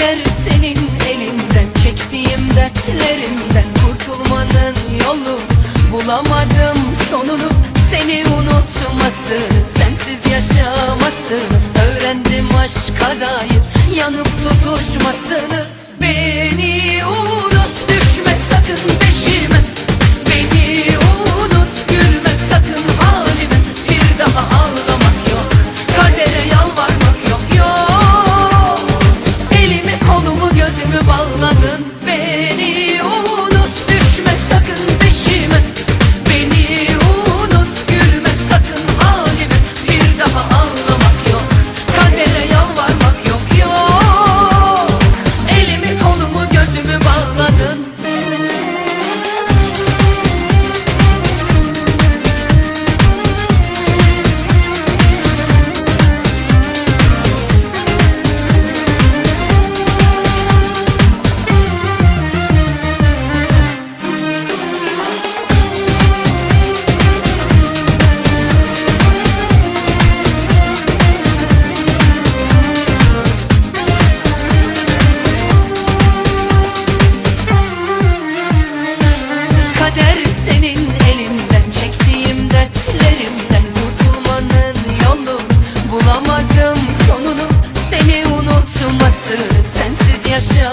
Kader senin elinden, çektiğim dertlerimden kurtulmanın yolu bulamadım sonunu. Seni unutmasını, sensiz yaşamasını öğrendim, aşka dair yanıp tutuşmasını. Beni unut, düşme sakın peşime. Beni unut, gülme sakın halime. Bir daha ağlamak yok, kadere yalvarmak yok, yok. Elimi kolumu gözümü bağladın. Beni unut, düşme sakın peşime. Beni unut, gülme sakın halime. Bir daha ağlamak yok, kadere yalvarmak yok, yok. Elimi kolumu gözümü bağladın. Kader senin elinden, çektiğim dertlerimden kurtulmanın yolu bulamadım sonunu. Seni unutmasını, sensiz yaşa